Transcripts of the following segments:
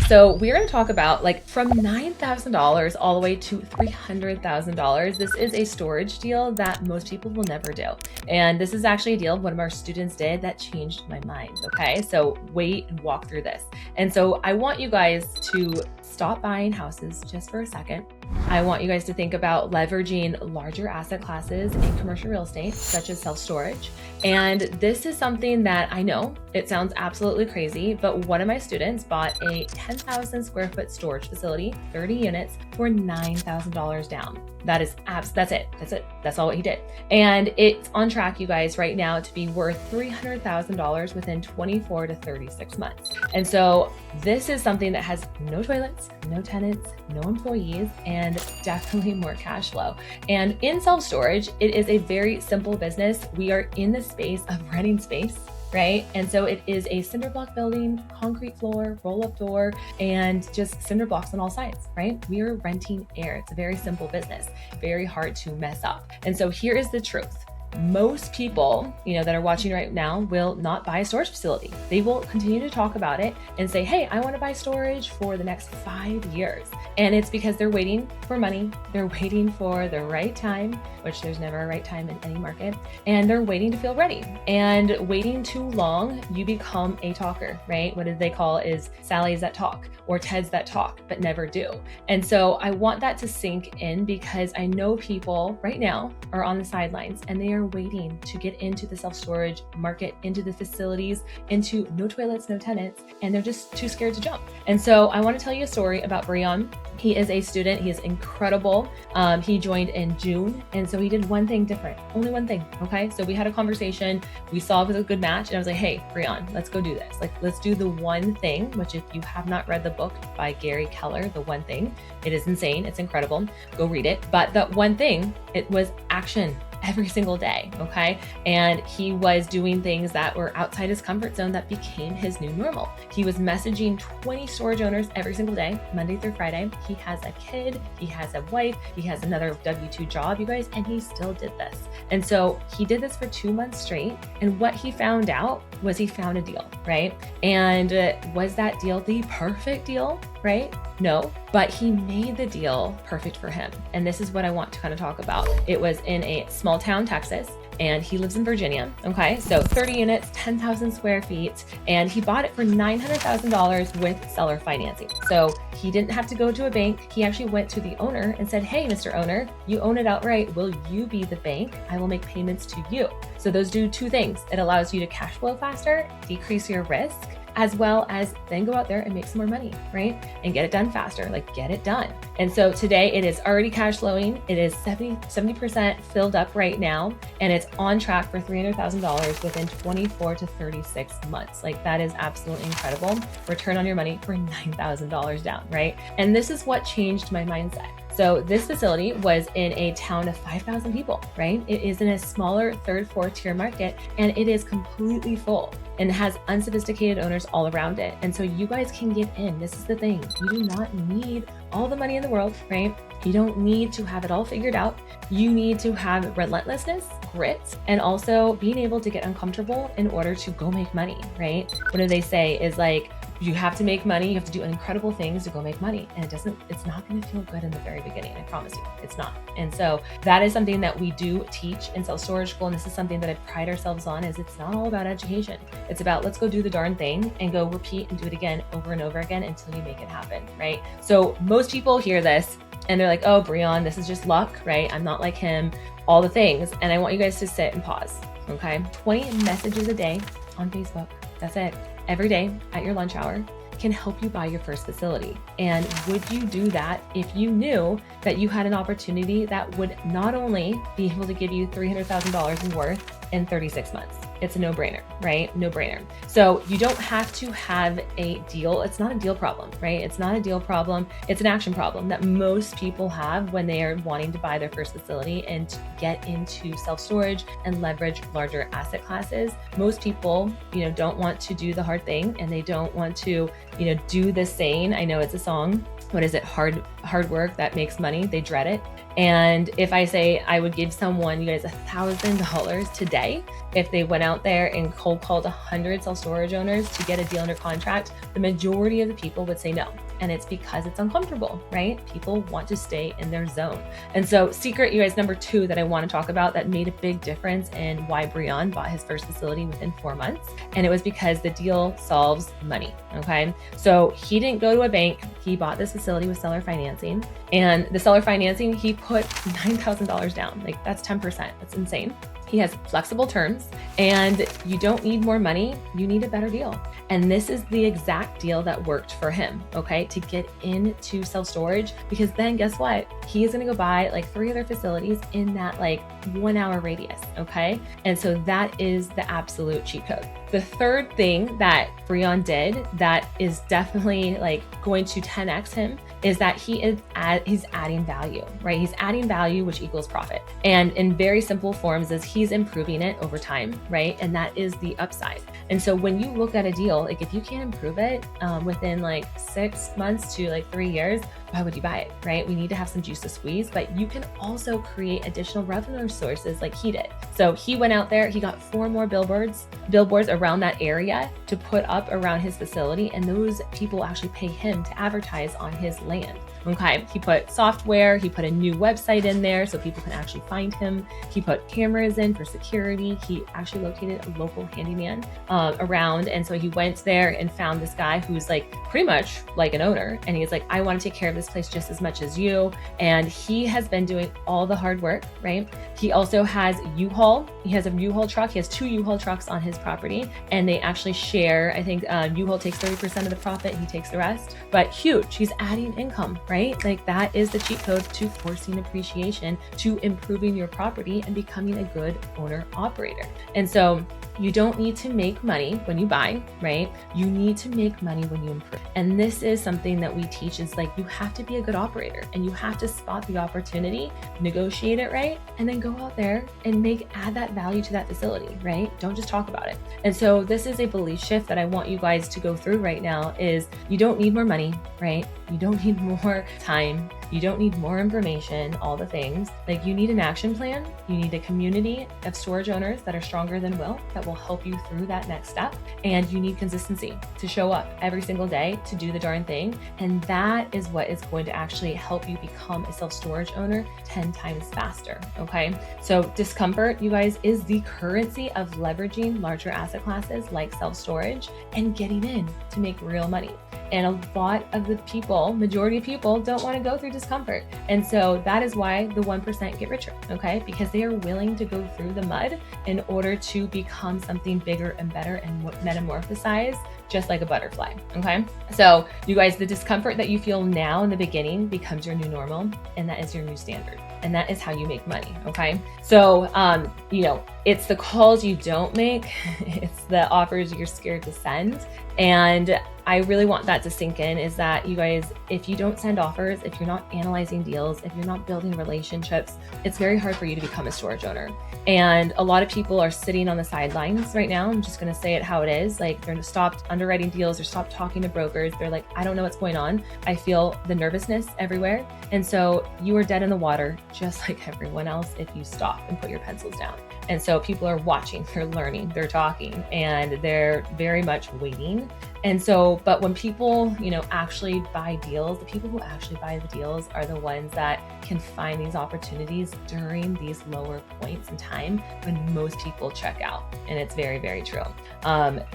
So we're going to talk about like from $9,000 all the way to $300,000. This is a storage deal that most people will never do. And this is actually a deal one of our students did that changed my mind. Okay, so wait and walk through this. And so I want you guys to stop buying houses just for a second. I want you guys to think about leveraging larger asset classes in commercial real estate, such as self-storage. And this is something that I know it sounds absolutely crazy, but one of my students bought a 10,000 square foot storage facility, 30 units for $9,000 down. That's it. That's all what he did. And it's on track, you guys, right now to be worth $300,000 within 24 to 36 months. And so this is something that has no toilets, no tenants, no employees, and definitely more cash flow. And in self-storage, it is a very simple business. We are in the space of renting space, right? And so it is a cinder block building, concrete floor, roll-up door, and just cinder blocks on all sides, right? We are renting air. It's a very simple business, very hard to mess up. And so here is the truth. Most people, that are watching right now will not buy a storage facility. They will continue to talk about it and say, hey, I want to buy storage for the next 5 years. And it's because they're waiting for money. They're waiting for the right time, which there's never a right time in any market. And they're waiting to feel ready. And waiting too long, you become a talker, right? What they call is Sally's that talk or Ted's that talk, but never do. And so I want that to sink in because I know people right now are on the sidelines and they are waiting to get into the self-storage market, into the facilities, into no toilets, no tenants, and they're just too scared to jump. And so I want to tell you a story about Breon. He is a student. He is incredible. He joined in June. And so he did one thing different, only one thing. Okay. So we had a conversation. We saw it was a good match. And I was like, hey, Breon, let's go do this. Let's do the one thing, which if you have not read the book by Gary Keller, The One Thing, it is insane. It's incredible. Go read it. But the one thing, it was action every single day. Okay. And he was doing things that were outside his comfort zone that became his new normal. He was messaging 20 storage owners every single day, Monday through Friday. He has a kid, he has a wife, he has another W-2 job, you guys, and he still did this. And so he did this for 2 months straight. And what he found out was he found a deal, right? And was that deal the perfect deal, right? No, but he made the deal perfect for him. And this is what I want to kind of talk about. It was in a small town, Texas, and he lives in Virginia. Okay. So 30 units, 10,000 square feet, and he bought it for $900,000 with seller financing. So he didn't have to go to a bank. He actually went to the owner and said, hey, Mr. Owner, you own it outright. Will you be the bank? I will make payments to you. So those do two things. It allows you to cash flow faster, decrease your risk, as well as then go out there and make some more money, right? And get it done faster, get it done. And so today it is already cash flowing. It is 70% filled up right now. And it's on track for $300,000 within 24 to 36 months. That is absolutely incredible. Return on your money for $9,000 down, right? And this is what changed my mindset. So this facility was in a town of 5,000 people, right? It is in a smaller third, fourth tier market, and it is completely full and has unsophisticated owners all around it. And so you guys can get in. This is the thing. You do not need all the money in the world, right? You don't need to have it all figured out. You need to have relentlessness, grit, and also being able to get uncomfortable in order to go make money, right? What do they say is you have to make money. You have to do incredible things to go make money. And it's not going to feel good in the very beginning. I promise you, it's not. And so that is something that we do teach in self-storage school. And this is something that I pride ourselves on is it's not all about education. It's about, let's go do the darn thing and go repeat and do it again over and over again until you make it happen. Right. So most people hear this and they're like, oh, Breon, this is just luck, right? I'm not like him, all the things. And I want you guys to sit and pause. Okay. 20 messages a day on Facebook. That's it. Every day at your lunch hour can help you buy your first facility. And would you do that if you knew that you had an opportunity that would not only be able to give you $300,000 in worth in 36 months? It's a no-brainer, right? No-brainer. So you don't have to have a deal. It's not a deal problem, right? It's not a deal problem. It's an action problem that most people have when they are wanting to buy their first facility and to get into self-storage and leverage larger asset classes. Most people, don't want to do the hard thing and they don't want to, do the saying. I know it's a song, what is it, hard work that makes money, they dread it. And if I say I would give someone, you guys, $1,000 today, if they went out there and cold called 100 self-storage owners to get a deal under contract, the majority of the people would say no. And it's because it's uncomfortable, right? People want to stay in their zone. And so secret, you guys, number 2 that I want to talk about that made a big difference in why Breon bought his first facility within 4 months. And it was because the deal solves money, okay? So he didn't go to a bank. He bought this facility with seller financing, and the seller financing, he put $9,000 down. Like, that's 10%. That's insane. He has flexible terms, and you don't need more money, you need a better deal. And this is the exact deal that worked for him, okay, to get into self-storage, because then guess what? He is gonna go buy like 3 other facilities in that like 1 hour radius, okay? And so that is the absolute cheat code. The third thing that Breon did that is definitely like going to 10x him is that he's adding value, right? He's adding value, which equals profit. And in very simple forms is he's improving it over time, right? And that is the upside. And so when you look at a deal, like if you can't improve it within like 6 months to like 3 years, why would you buy it, right? We need to have some juice to squeeze, but you can also create additional revenue sources like he did. So he went out there, he got 4 more billboards around that area to put up around his facility, and those people actually pay him to advertise on his land. Okay, he put software, he put a new website in there so people can actually find him. He put cameras in for security. He actually located a local handyman around. And so he went there and found this guy who's like pretty much like an owner. And he's like, I want to take care of this place just as much as you. And he has been doing all the hard work, right? He also has U-Haul. He has a U-Haul truck. He has 2 U-Haul trucks on his property, and they actually share. I think U-Haul takes 30% of the profit. He takes the rest, but huge. He's adding income, right? Like that is the cheat code to forcing appreciation, to improving your property and becoming a good owner operator. And so you don't need to make money when you buy, right? You need to make money when you improve. And this is something that we teach is like, you have to be a good operator and you have to spot the opportunity, negotiate it right, and then go out there and add that value to that facility, right? Don't just talk about it. And so this is a belief shift that I want you guys to go through right now is you don't need more money, right? You don't need more time. You don't need more information, all the things. Like you need an action plan. You need a community of storage owners that are stronger than Will, that will help you through that next step. And you need consistency to show up every single day to do the darn thing. And that is what is going to actually help you become a self-storage owner 10 times faster, okay? So discomfort, you guys, is the currency of leveraging larger asset classes like self-storage and getting in to make real money. And a lot of the people, majority of people, don't want to go through discomfort. And so that is why the 1% get richer, okay? Because they are willing to go through the mud in order to become something bigger and better and metamorphosize just like a butterfly, okay? So you guys, the discomfort that you feel now in the beginning becomes your new normal, and that is your new standard. And that is how you make money, okay? So, it's the calls you don't make, it's the offers you're scared to send. And I really want that to sink in is that you guys, if you don't send offers, if you're not analyzing deals, if you're not building relationships, it's very hard for you to become a storage owner. And a lot of people are sitting on the sidelines right now. I'm just gonna say it how it is. Like they're stopped underwriting deals, they're stopped talking to brokers. They're like, I don't know what's going on. I feel the nervousness everywhere. And so you are dead in the water, just like everyone else, if you stop and put your pencils down. And so people are watching, they're learning, they're talking, and they're very much waiting. And so, but when people, actually buy deals, the people who actually buy the deals are the ones that can find these opportunities during these lower points in time when most people check out. And it's very, very true.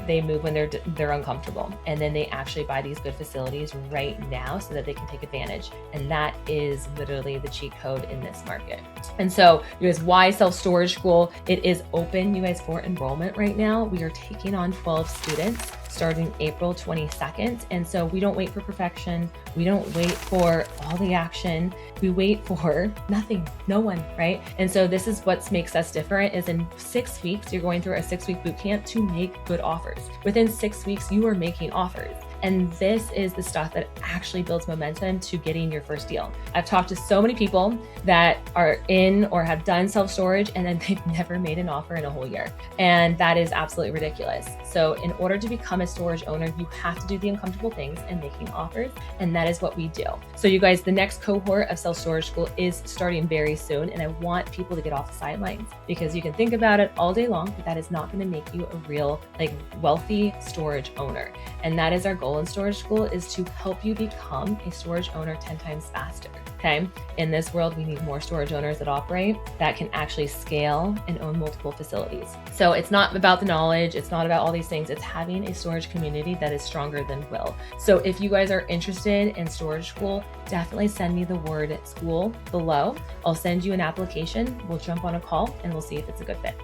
They move when they're uncomfortable, and then they actually buy these good facilities right now so that they can take advantage. And that is literally the cheat code in this market. And so, you guys, why self-storage school? It is open, you guys, for enrollment right now. We are taking on 12 students starting April 22nd. And so we don't wait for perfection. We don't wait for all the action. We wait for nothing, no one, right? And so this is what makes us different is in 6 weeks, you're going through a 6-week boot camp to make good offers. Within 6 weeks, you are making offers. And this is the stuff that actually builds momentum to getting your first deal. I've talked to so many people that are in or have done self-storage and then they've never made an offer in a whole year. And that is absolutely ridiculous. So in order to become a storage owner, you have to do the uncomfortable things and making offers. And that is what we do. So you guys, the next cohort of self-storage school is starting very soon. And I want people to get off the sidelines, because you can think about it all day long, but that is not going to make you a real wealthy storage owner. And that is our goal in storage school, is to help you become a storage owner 10 times faster. Okay. In this world, we need more storage owners that operate, that can actually scale and own multiple facilities. So it's not about the knowledge. It's not about all these things. It's having a storage community that is stronger than will. So if you guys are interested in storage school, definitely send me the word school below. I'll send you an application. We'll jump on a call and we'll see if it's a good fit.